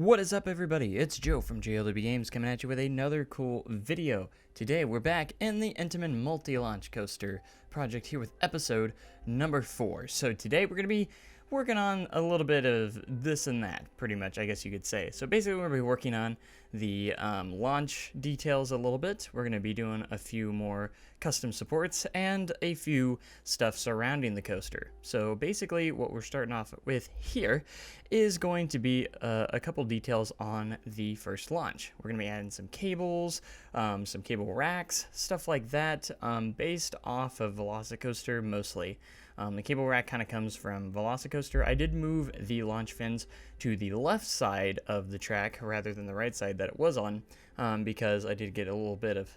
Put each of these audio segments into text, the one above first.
What is up, everybody? It's Joe from JLW Games coming at you with another cool video. Today we're back in the Intamin Multi-Launch Coaster project here with episode number 4. So today we're going to be working on a little bit of this and that, pretty much, I guess you could say. So basically we're going to be working on the launch details a little bit. We're going to be doing a few more custom supports and a few stuff surrounding the coaster. So basically what we're starting off with here is going to be a couple details on the first launch. We're going to be adding some cables, some cable racks, stuff like that, based off of velocicoaster mostly. The cable rack kind of comes from velocicoaster. I did move the launch fins to the left side of the track rather than the right side that it was on, because I did get a little bit of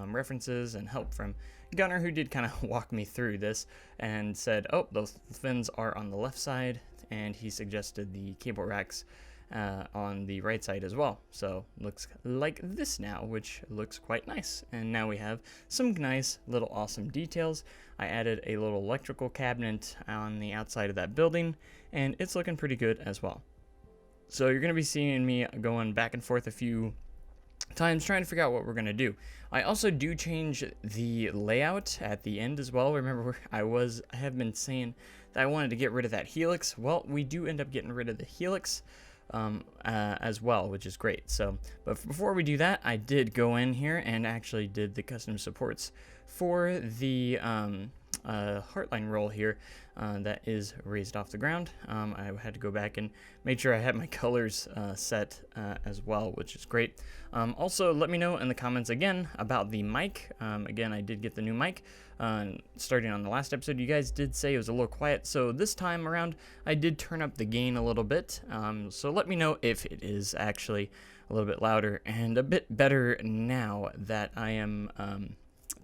references and help from Gunner, who did kind of walk me through this and said, oh, those fins are on the left side, and he suggested the cable racks on the right side as well. So looks like this now, which looks quite nice. And now we have some nice little awesome details. I added a little electrical cabinet on the outside of that building, and it's looking pretty good as well. So you're going to be seeing me going back and forth a few times trying to figure out what we're going to do. I also do change the layout at the end as well. Remember, I have been saying that I wanted to get rid of that helix. Well, we do end up getting rid of the helix as well, which is great. So, but before we do that, I did go in here and actually did the custom supports for the heartline roll here that is raised off the ground. I had to go back and make sure I had my colors set as well, which is great. Also, let me know in the comments again about the mic. Again, I did get the new mic starting on the last episode. You guys did say it was a little quiet, so this time around I did turn up the gain a little bit. So let me know if it is actually a little bit louder and a bit better now that I am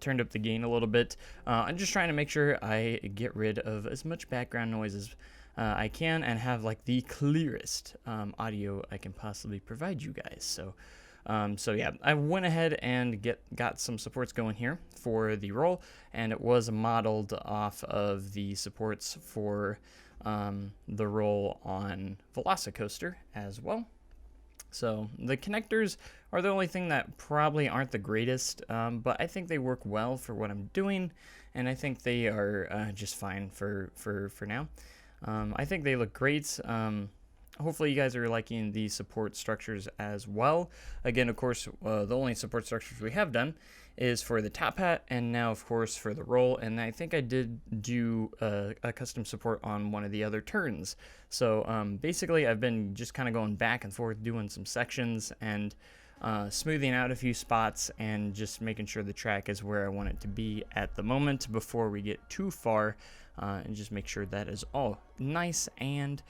turned up the gain a little bit. I'm just trying to make sure I get rid of as much background noise as I can and have like the clearest audio I can possibly provide you guys. So yeah, I went ahead and got some supports going here for the roll, and it was modeled off of the supports for the roll on velocicoaster as well. So the connectors are the only thing that probably aren't the greatest, but I think they work well for what I'm doing, and I think they are just fine for now. I think they look great. Hopefully you guys are liking the support structures as well. Again, of course, the only support structures we have done is for the top hat, and now of course for the roll, and I think I did do a custom support on one of the other turns. So basically I've been just kind of going back and forth doing some sections and smoothing out a few spots and just making sure the track is where I want it to be at the moment before we get too far, and just make sure that is all nice and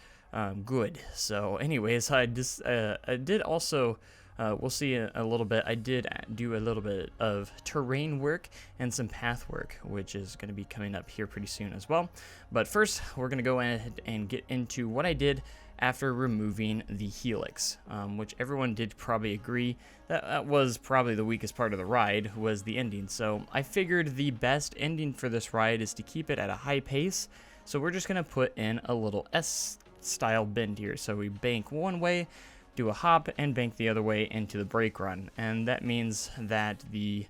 good. So anyways, I did also we'll see a little bit. I did do a little bit of terrain work and some path work, which is going to be coming up here pretty soon as well. But first, we're going to go ahead and get into what I did after removing the helix, which everyone did probably agree that was probably the weakest part of the ride, was the ending. So I figured the best ending for this ride is to keep it at a high pace. So we're just going to put in a little S-style bend here. So we bank one way, do a hop, and bank the other way into the brake run. And that means that the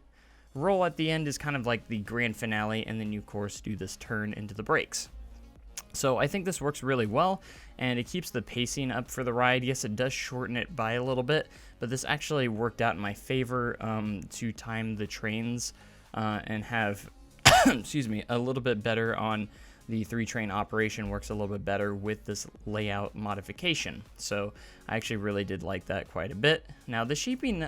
roll at the end is kind of like the grand finale, and then you of course do this turn into the brakes. So I think this works really well, and it keeps the pacing up for the ride. Yes, it does shorten it by a little bit, but this actually worked out in my favor to time the trains and have excuse me, a little bit better on the 3-train operation. Works a little bit better with this layout modification. So I actually really did like that quite a bit. Now the shaping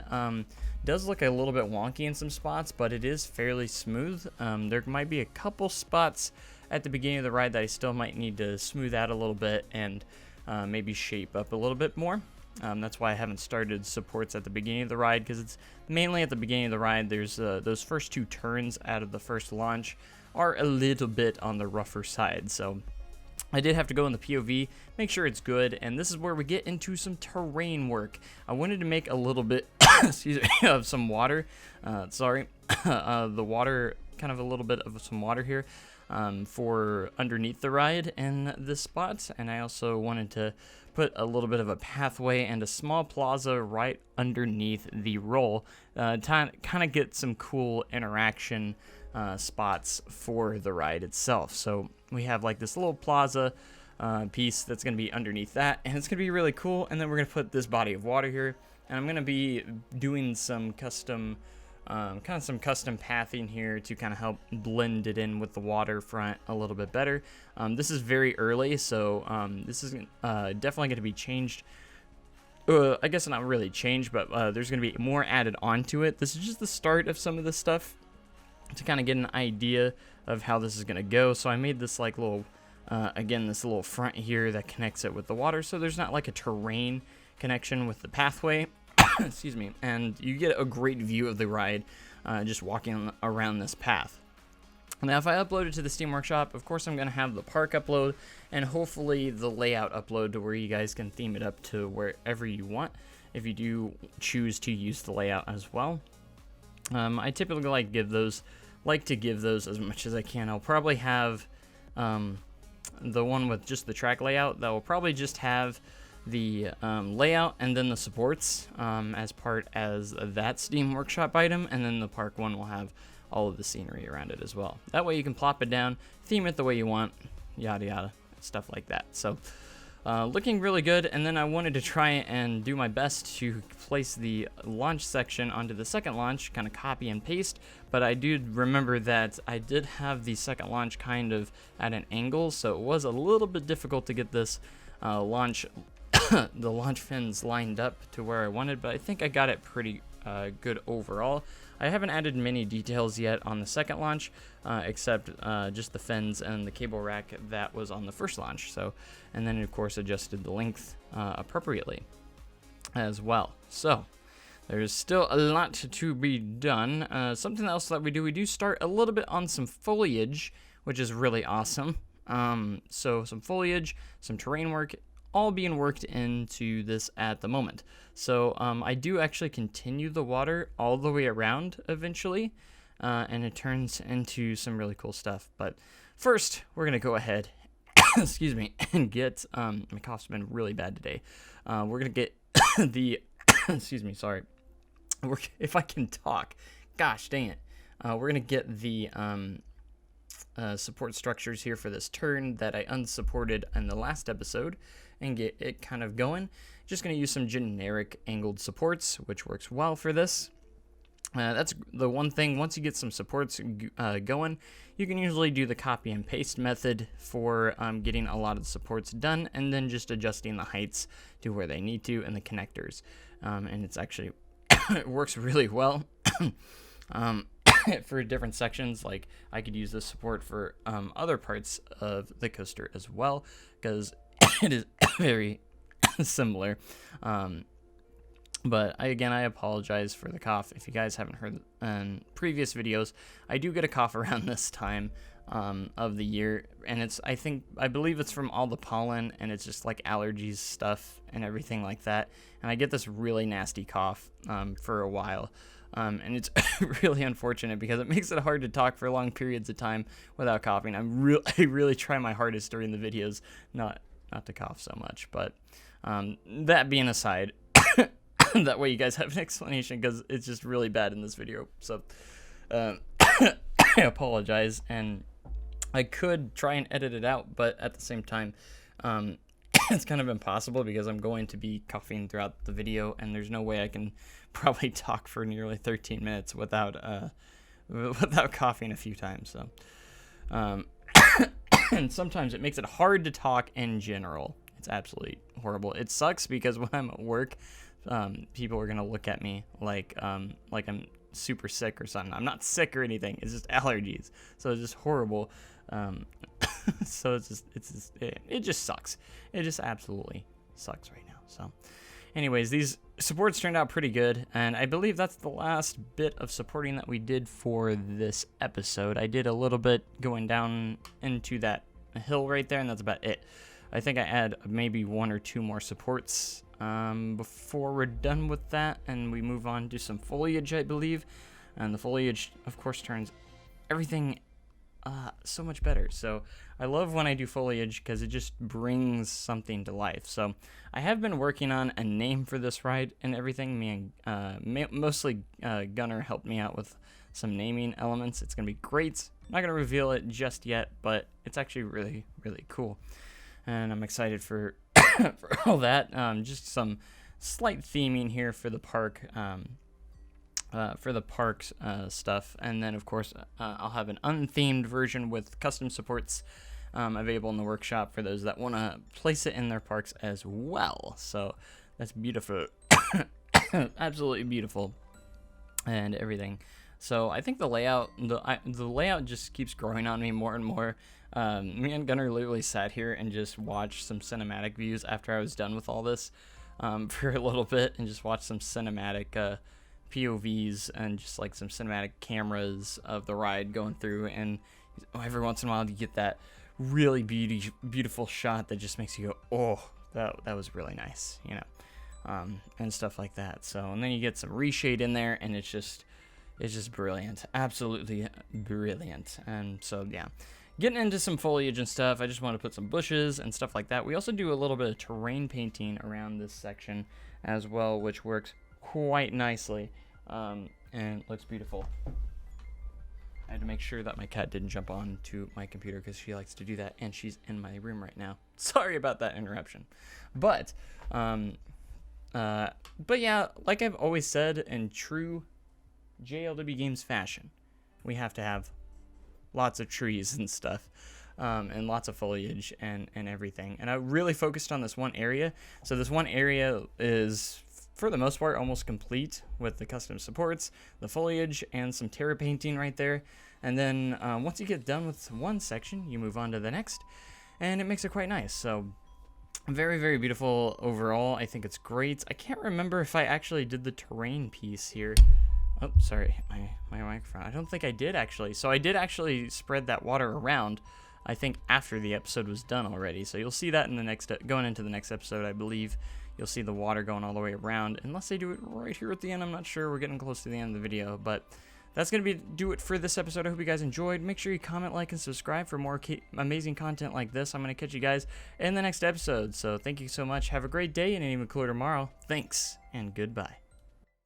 does look a little bit wonky in some spots, but it is fairly smooth. There might be a couple spots at the beginning of the ride that I still might need to smooth out a little bit and maybe shape up a little bit more. That's why I haven't started supports at the beginning of the ride, because it's mainly at the beginning of the ride. There's those first 2 turns out of the first launch are a little bit on the rougher side. So I did have to go in the POV, make sure it's good, and this is where we get into some terrain work. I wanted to make a little bit excuse me, of some water. The water, kind of a little bit of some water here. For underneath the ride in this spot, and I also wanted to put a little bit of a pathway and a small plaza right underneath the roll to kind of get some cool interaction spots for the ride itself. So we have like this little plaza piece that's going to be underneath that, and it's going to be really cool. And then we're going to put this body of water here, and I'm going to be doing some custom custom pathing here to kind of help blend it in with the waterfront a little bit better. This is very early, so this is definitely going to be changed. I guess not really changed, but there's going to be more added onto it. This is just the start of some of this stuff to kind of get an idea of how this is going to go. So I made this like little, again, this little front here that connects it with the water, so there's not like a terrain connection with the pathway. Excuse me, and you get a great view of the ride just walking around this path. Now, if I upload it to the Steam Workshop, of course I'm going to have the park upload and hopefully the layout upload to where you guys can theme it up to wherever you want if you do choose to use the layout as well. I typically like to give those as much as I can. I'll probably have the one with just the track layout that will probably just have the layout and then the supports as part as that Steam Workshop item, and then the park one will have all of the scenery around it as well. That way you can plop it down, theme it the way you want, yada yada, stuff like that. So looking really good. And then I wanted to try and do my best to place the launch section onto the second launch, kind of copy and paste, but I do remember that I did have the second launch kind of at an angle, so it was a little bit difficult to get this launch the launch fins lined up to where I wanted, but I think I got it pretty good overall. I haven't added many details yet on the second launch, except just the fins and the cable rack that was on the first launch. So, and then of course adjusted the length appropriately as well. So there's still a lot to be done. Something else that we do start a little bit on some foliage, which is really awesome. So some foliage, some terrain work, all being worked into this at the moment. So I do actually continue the water all the way around eventually, and it turns into some really cool stuff. But first, we're gonna go ahead, excuse me, and get my cough's been really bad today. We're gonna get the excuse me, sorry. If I can talk, gosh dang it. We're gonna get the support structures here for this turn that I unsupported in the last episode and get it kind of going. Just going to use some generic angled supports, which works well for this. That's the one thing. Once you get some supports going, you can usually do the copy and paste method for getting a lot of the supports done, and then just adjusting the heights to where they need to and the connectors. And it's actually, it works really well. For different sections, like I could use this support for other parts of the coaster as well, because it is very similar. But I apologize for the cough. If you guys haven't heard in previous videos, I do get a cough around this time of the year, and I believe it's from all the pollen, and it's just like allergies stuff and everything like that. And I get this really nasty cough for a while. And it's really unfortunate because it makes it hard to talk for long periods of time without coughing. I really try my hardest during the videos not to cough so much. But that being aside, that way you guys have an explanation, because it's just really bad in this video. So I apologize, and I could try and edit it out, but at the same time, it's kind of impossible because I'm going to be coughing throughout the video, and there's no way I can probably talk for nearly 13 minutes without coughing a few times. So, and sometimes it makes it hard to talk in general. It's absolutely horrible. It sucks because when I'm at work, people are gonna look at me like I'm super sick or something. I'm not sick or anything. It's just allergies. So it's just horrible. So it just sucks. It just absolutely sucks right now. So anyways, these supports turned out pretty good, and I believe that's the last bit of supporting that we did for this episode. I did a little bit going down into that hill right there, and that's about it. I think I add maybe one or two more supports before we're done with that, and we move on to some foliage, I believe. And the foliage, of course, turns everything so much better. So I love when I do foliage because it just brings something to life. So I have been working on a name for this ride and everything. Me and mostly Gunnar helped me out with some naming elements. It's gonna be great. I'm not gonna reveal it just yet, but it's actually really, really cool, and I'm excited for for all that. Just some slight theming here for the park. For the parks stuff, and then of course I'll have an unthemed version with custom supports available in the workshop for those that want to place it in their parks as well. So that's beautiful. Absolutely beautiful and everything. So I think the layout just keeps growing on me more and more. Me and Gunnar literally sat here and just watched some cinematic views after I was done with all this for a little bit, and just watched some cinematic POVs and just like some cinematic cameras of the ride going through, and every once in a while you get that really beautiful shot that just makes you go, oh, that was really nice, you know, and stuff like that. So, and then you get some reshade in there, and it's just brilliant, absolutely brilliant. And so yeah, getting into some foliage and stuff, I just want to put some bushes and stuff like that. We also do a little bit of terrain painting around this section as well, which works quite nicely, and looks beautiful. I had to make sure that my cat didn't jump onto my computer because she likes to do that, and she's in my room right now. Sorry about that interruption. But yeah, like I've always said, in true JLW Games fashion, we have to have lots of trees and stuff, and lots of foliage and everything. And I really focused on this one area. So this one area is, for the most part, almost complete with the custom supports, the foliage, and some terra painting right there. And then once you get done with one section, you move on to the next, and it makes it quite nice. So very, very beautiful overall. I think it's great. I can't remember if I actually did the terrain piece here. Oh, sorry, my microphone. I don't think I did actually. So I did actually spread that water around, I think, after the episode was done already. So you'll see that in the next, going into the next episode, I believe. You'll see the water going all the way around, unless they do it right here at the end. I'm not sure. We're getting close to the end of the video, but that's going to do it for this episode. I hope you guys enjoyed. Make sure you comment, like, and subscribe for more amazing content like this. I'm going to catch you guys in the next episode. So thank you so much. Have a great day and an even cooler tomorrow. Thanks, and goodbye.